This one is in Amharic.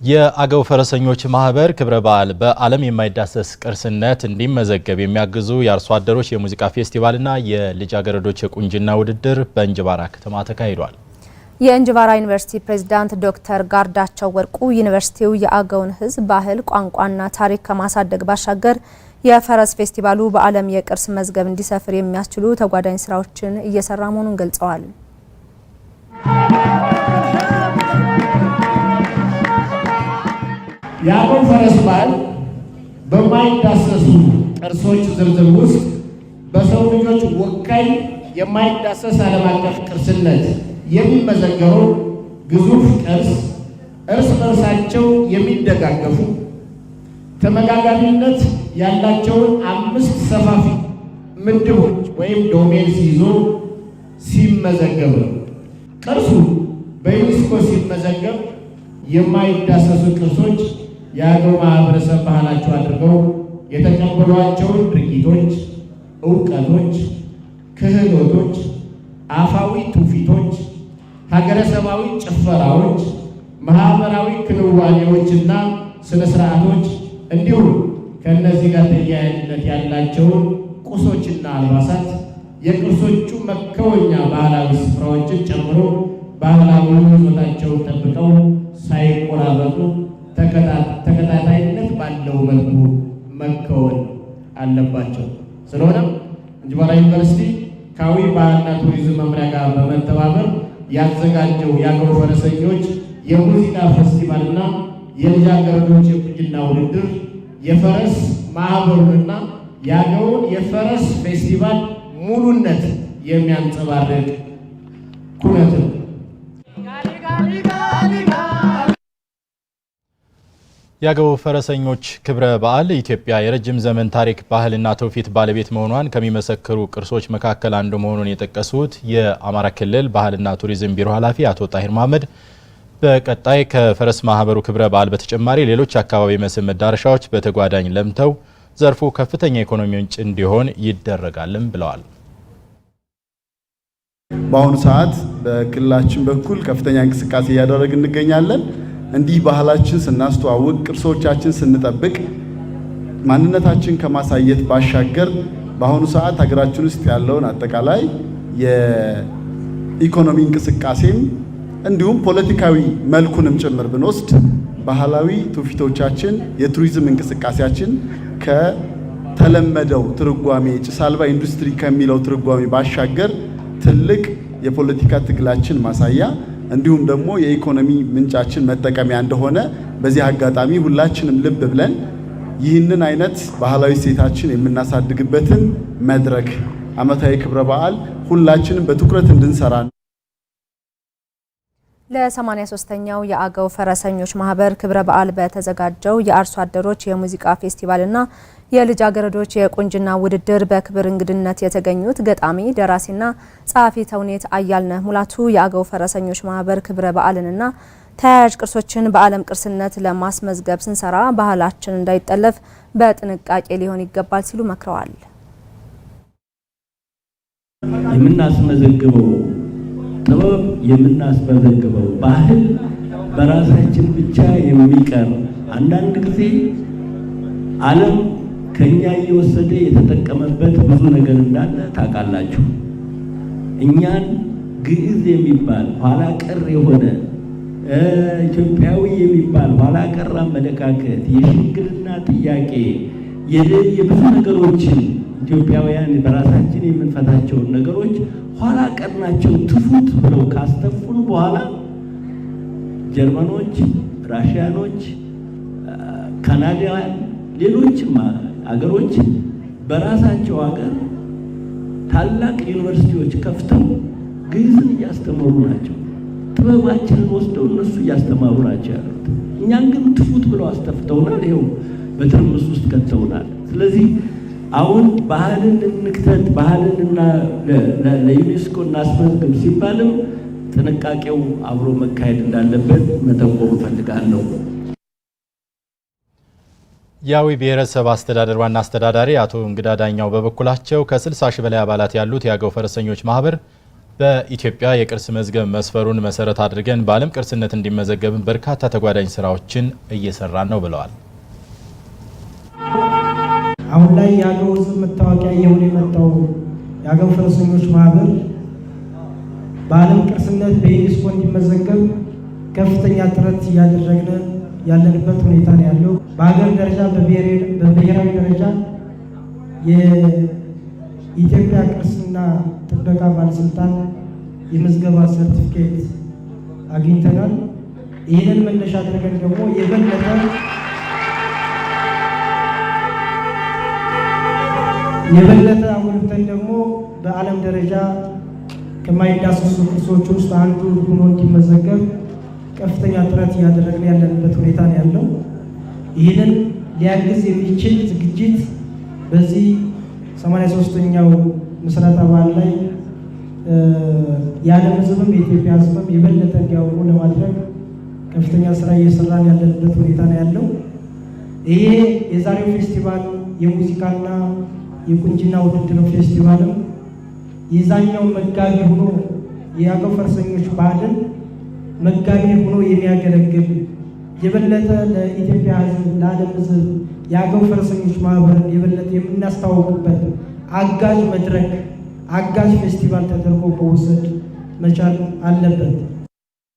የአገው ፈረሰኞች ማህበር ክብረ በዓል በዓለም የማይዳሰስ ቅርስነት እንዲመዘገብ የሚያግዙ የአርሶ አደሮች የሙዚቃ ፌስቲቫልና የልጃገረዶች የቁንጅና ውድድር በእንጅባራ ከተማ ተካሂዷል። የእንጅባራ ዩኒቨርሲቲ ፕሬዝዳንት ዶክተር ጋርዳቸው ወርቁ ዩኒቨርሲቲው የአገውን ሕዝብ ባህል፣ ቋንቋና ታሪክ ከማሳደግ ባሻገር የፈረስ ፌስቲቫሉ በዓለም የቅርስ መዝገብ እንዲሰፍር የሚያስችሉ ተጓዳኝ ስራዎችን እየሰራ መሆኑን ገልጸዋል። የአገው ፈረስ በዓል በማይዳሰሱ ቅርሶች ዝርዝር ውስጥ በሰው ልጆች ወካይ የማይዳሰስ ዓለም አቀፍ ቅርስነት የሚመዘገበው ግዙፍ ቅርስ እርስ በርሳቸው የሚደጋገፉ ተመጋጋቢነት ያላቸውን 5 ሰፋፊ ምድቦች ወይም ዶሜንስ ይዞ ሲመዘገብ ነው። ቅርሱ በዩኔስኮ ሲመዘገብ የማይዳሰሱ ቅርሶች የአገው ማህበረሰብ ባህላቸው አድርገው የተቀበሏቸውን ድርጊቶች፣ ዕውቀቶች፣ ክህሎቶች፣ አፋዊ ትውፊቶች፣ ሀገረሰባዊ ጭፈራዎች፣ ማህበራዊ ክንዋኔዎችና ስነ ስርዓቶች እንዲሁም ከእነዚህ ጋር ተያያዥነት ያላቸውን ቁሶችና አልባሳት የቅርሶቹ መከወኛ ባህላዊ ስፍራዎችን ጨምሮ ባህላዊ ይዞታቸውን ጠብቀው ሳይቆራረጡ ተከታታይነት ባለው መልኩ መከወን አለባቸው። ስለሆነም እንጅባራ ዩኒቨርሲቲ ከአዊ ባህልና ቱሪዝም መምሪያ ጋር በመተባበር ያዘጋጀው የአገው ፈረሰኞች የሙዚቃ ፌስቲቫልና የልጃገረዶች የቁንጅና ውድድር የፈረስ ማህበሩንና የአገውን የፈረስ ፌስቲቫል ሙሉነት የሚያንጸባርቅ ኩነት ነው። የአገው ፈረሰኞች ክብረ በዓል ኢትዮጵያ የረጅም ዘመን ታሪክ ባህልና ትውፊት ባለቤት መሆኗን ከሚመሰክሩ ቅርሶች መካከል አንዱ መሆኑን የጠቀሱት የአማራ ክልል ባህልና ቱሪዝም ቢሮ ኃላፊ አቶ ጣሂር መሐመድ በቀጣይ ከፈረስ ማህበሩ ክብረ በዓል በተጨማሪ ሌሎች አካባቢ መስህብ መዳረሻዎች በተጓዳኝ ለምተው ዘርፉ ከፍተኛ ኢኮኖሚ ምንጭ እንዲሆን ይደረጋልም ብለዋል። በአሁኑ ሰዓት በክልላችን በኩል ከፍተኛ እንቅስቃሴ እያደረግን እንገኛለን። እንዲህ ባህላችን ስናስተዋውቅ፣ ቅርሶቻችን ስንጠብቅ ማንነታችን ከማሳየት ባሻገር በአሁኑ ሰዓት ሀገራችን ውስጥ ያለውን አጠቃላይ የኢኮኖሚ እንቅስቃሴም እንዲሁም ፖለቲካዊ መልኩንም ጭምር ብንወስድ ባህላዊ ትውፊቶቻችን፣ የቱሪዝም እንቅስቃሴያችን ከተለመደው ትርጓሜ ጭስ አልባ ኢንዱስትሪ ከሚለው ትርጓሜ ባሻገር ትልቅ የፖለቲካ ትግላችን ማሳያ እንዲሁም ደግሞ የኢኮኖሚ ምንጫችን መጠቀሚያ እንደሆነ በዚህ አጋጣሚ ሁላችንም ልብ ብለን ይህንን አይነት ባህላዊ እሴታችን የምናሳድግበትን መድረክ ዓመታዊ ክብረ በዓል ሁላችንም በትኩረት እንድንሰራ ለ83ኛው የአገው ፈረሰኞች ማህበር ክብረ በዓል በተዘጋጀው የአርሶ አደሮች የሙዚቃ ፌስቲቫልና የልጃገረዶች የቁንጅና ውድድር በክብር እንግድነት የተገኙት ገጣሚ ደራሲና ጸሐፊ ተውኔት አያልነህ ሙላቱ የአገው ፈረሰኞች ማህበር ክብረ በዓልንና ተያያዥ ቅርሶችን በዓለም ቅርስነት ለማስመዝገብ ስንሰራ ባህላችን እንዳይጠለፍ በጥንቃቄ ሊሆን ይገባል ሲሉ መክረዋል። የምናስመዘግበው ጥበብ የምናስመዘግበው ባህል በራሳችን ብቻ የሚቀር አንዳንድ ጊዜ ዓለም ከኛ እየወሰደ የተጠቀመበት ብዙ ነገር እንዳለ ታውቃላችሁ። እኛን ግዕዝ የሚባል ኋላ ቀር የሆነ ኢትዮጵያዊ የሚባል ኋላ ቀር አመለካከት፣ የሽምግልና ጥያቄ፣ የብዙ ነገሮችን ኢትዮጵያውያን በራሳችን የምንፈታቸውን ነገሮች ኋላ ቀር ናቸው ትፉት ብለው ካስተፉን በኋላ ጀርመኖች፣ ራሽያኖች፣ ካናዳውያን ሌሎችም አገሮች በራሳቸው ሀገር ታላቅ ዩኒቨርሲቲዎች ከፍተው ግዕዝን እያስተማሩ ናቸው። ጥበባችንን ወስደው እነሱ እያስተማሩ ናቸው ያሉት። እኛን ግን ትፉት ብለው አስተፍተውናል። ይኸው በትርምስ ውስጥ ከተውናል። ስለዚህ አሁን ባህልን እንክተት፣ ባህልንና ለዩኔስኮ እናስመዝግብ ሲባልም ጥንቃቄው አብሮ መካሄድ እንዳለበት መጠቆም እፈልጋለሁ። የአዊ ብሔረሰብ አስተዳደር ዋና አስተዳዳሪ አቶ እንግዳ ዳኛው በበኩላቸው ከ60 ሺህ በላይ አባላት ያሉት የአገው ፈረሰኞች ማህበር በኢትዮጵያ የቅርስ መዝገብ መስፈሩን መሰረት አድርገን በዓለም ቅርስነት እንዲመዘገብ በርካታ ተጓዳኝ ስራዎችን እየሰራን ነው ብለዋል። አሁን ላይ የአገው ሕዝብ መታወቂያ እየሆነ የመጣው የአገው ፈረሰኞች ማህበር በዓለም ቅርስነት በዩኔስኮ እንዲመዘገብ ከፍተኛ ጥረት እያደረግን ያለንበት ሁኔታ ነው ያለው። በሀገር ደረጃ በብሔራዊ ደረጃ የኢትዮጵያ ቅርስና ጥበቃ ባለስልጣን የምዝገባ ሰርቲፊኬት አግኝተናል። ይህንን መነሻ አድርገን ደግሞ የበለጠ አጉልተን ደግሞ በዓለም ደረጃ ከማይዳሰሱ ቅርሶች ውስጥ አንዱ ሆኖ እንዲመዘገብ ከፍተኛ ጥረት እያደረግን ያለንበት ሁኔታ ነው ያለው። ይህንን ሊያግዝ የሚችል ዝግጅት በዚህ 83ኛው ምስረታ በዓል ላይ የዓለም ሕዝብም የኢትዮጵያ ሕዝብም የበለጠ እንዲያውቁ ለማድረግ ከፍተኛ ስራ እየሰራን ያለንበት ሁኔታ ነው ያለው። ይሄ የዛሬው ፌስቲቫል የሙዚቃና የቁንጅና ውድድር ፌስቲቫልም የዛኛው መጋቢ ሆኖ የአገው ፈረሰኞች ባህልን መጋቢ ሆኖ የሚያገለግል የበለጠ ለኢትዮጵያ ሕዝብ ለዓለም ሕዝብ የአገው ፈረሰኞች ማህበር የበለጠ የምናስተዋውቅበት አጋዥ መድረክ አጋዥ ፌስቲቫል ተደርጎ መወሰድ መቻል አለበት።